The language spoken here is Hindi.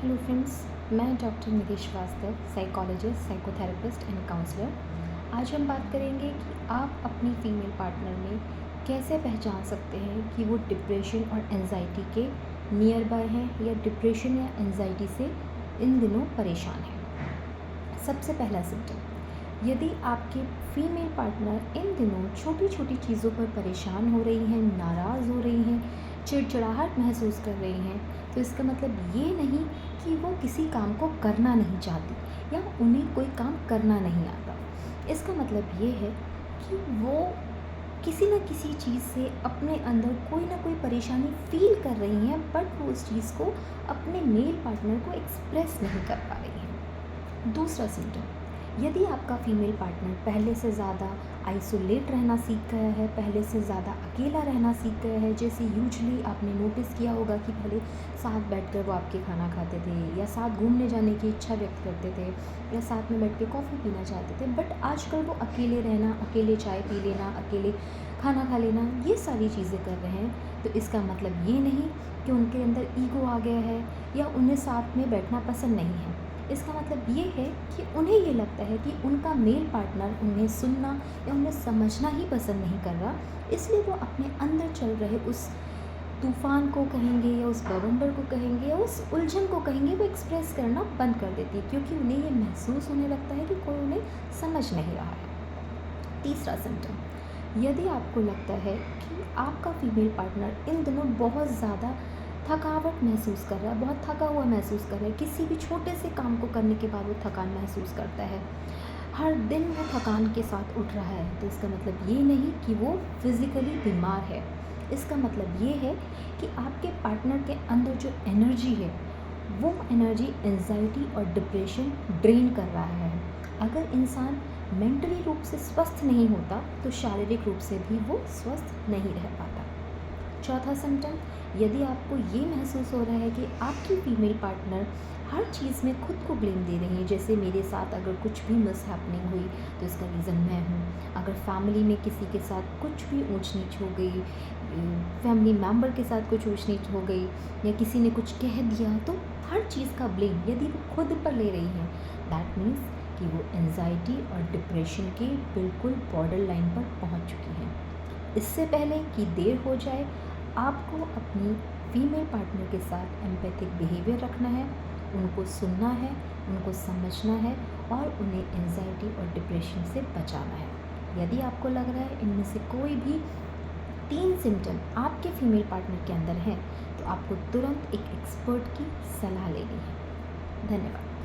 हेलो फ्रेंड्स, मैं doctor Nidhi Srivastava, psychologist, psychotherapist and counsellor. आज हम बात करेंगे कि आप अपनी फीमेल पार्टनर में कैसे पहचान सकते हैं कि वो डिप्रेशन और एंजाइटी के नियर बाय हैं या डिप्रेशन या एंजाइटी से इन दिनों परेशान हैं। सबसे पहला सिम्टम, यदि आपके फीमेल पार्टनर इन दिनों छोटी छोटी चीज़ों पर परेशान हो रही हैं, नाराज़ हो रही हैं, चिड़चिड़ाहट महसूस कर रही हैं, तो इसका मतलब ये नहीं कि वो किसी काम को करना नहीं चाहती या उन्हें कोई काम करना नहीं आता। इसका मतलब ये है कि वो किसी न किसी चीज़ से अपने अंदर कोई ना कोई परेशानी फ़ील कर रही हैं, बट वो उस चीज़ को अपने मेल पार्टनर को एक्सप्रेस नहीं कर पा रही हैं। दूसरा सिम्टम, यदि आपका फीमेल पार्टनर पहले से ज़्यादा आइसोलेट रहना सीख गया है, पहले से ज़्यादा अकेला रहना सीख गया है, जैसे यूजुअली आपने नोटिस किया होगा कि पहले साथ बैठकर वो आपके खाना खाते थे या साथ घूमने जाने की इच्छा व्यक्त करते थे या साथ में बैठ के कॉफ़ी पीना चाहते थे, बट आजकल वो अकेले रहना, अकेले चाय पी लेना, अकेले खाना खा लेना, ये सारी चीज़ें कर रहे हैं। तो इसका मतलब ये नहीं कि उनके अंदर ईगो आ गया है या उन्हें साथ में बैठना पसंद नहीं है। इसका मतलब ये है कि उन्हें ये लगता है कि उनका मेल पार्टनर उन्हें सुनना या उन्हें समझना ही पसंद नहीं कर रहा, इसलिए वो अपने अंदर चल रहे उस तूफ़ान को कहेंगे या उस बवंडर को कहेंगे या उस उलझन को कहेंगे, वो एक्सप्रेस करना बंद कर देती है, क्योंकि उन्हें ये महसूस होने लगता है कि कोई उन्हें समझ नहीं रहा है। तीसरा सिम्टम, यदि आपको लगता है कि आपका फीमेल पार्टनर इन दिनों बहुत ज़्यादा थकावट महसूस कर रहा है, बहुत थका हुआ महसूस कर रहा है, किसी भी छोटे से काम को करने के बाद वो थकान महसूस करता है, हर दिन वो थकान के साथ उठ रहा है, तो इसका मतलब ये नहीं कि वो फिज़िकली बीमार है। इसका मतलब ये है कि आपके पार्टनर के अंदर जो एनर्जी है, वो एनर्जी एंजाइटी और डिप्रेशन ड्रेन कर रहा है। अगर इंसान मेंटली रूप से स्वस्थ नहीं होता तो शारीरिक रूप से भी वो स्वस्थ नहीं रह पाता। चौथा सिम्टम, यदि आपको ये महसूस हो रहा है कि आपकी फीमेल पार्टनर हर चीज़ में खुद को ब्लेम दे रही है, जैसे मेरे साथ अगर कुछ भी मिसहैपनिंग हुई तो इसका रीज़न मैं हूँ, अगर फैमिली में किसी के साथ कुछ भी ऊंच नीच हो गई, फैमिली मेम्बर के साथ कुछ ऊंच नीच हो गई या किसी ने कुछ कह दिया, तो हर चीज़ का ब्लेम यदि वो खुद पर ले रही हैं, दैट मीन्स कि वो एंजाइटी और डिप्रेशन के बिल्कुल बॉर्डर लाइन पर पहुँच चुकी हैं। इससे पहले कि देर हो जाए, आपको अपनी फीमेल पार्टनर के साथ एम्पैथिक बिहेवियर रखना है, उनको सुनना है, उनको समझना है और उन्हें एंजाइटी और डिप्रेशन से बचाना है। यदि आपको लग रहा है इनमें से कोई भी 3 सिम्टम आपके फीमेल पार्टनर के अंदर हैं, तो आपको तुरंत एक एक्सपर्ट की सलाह लेनी है। धन्यवाद।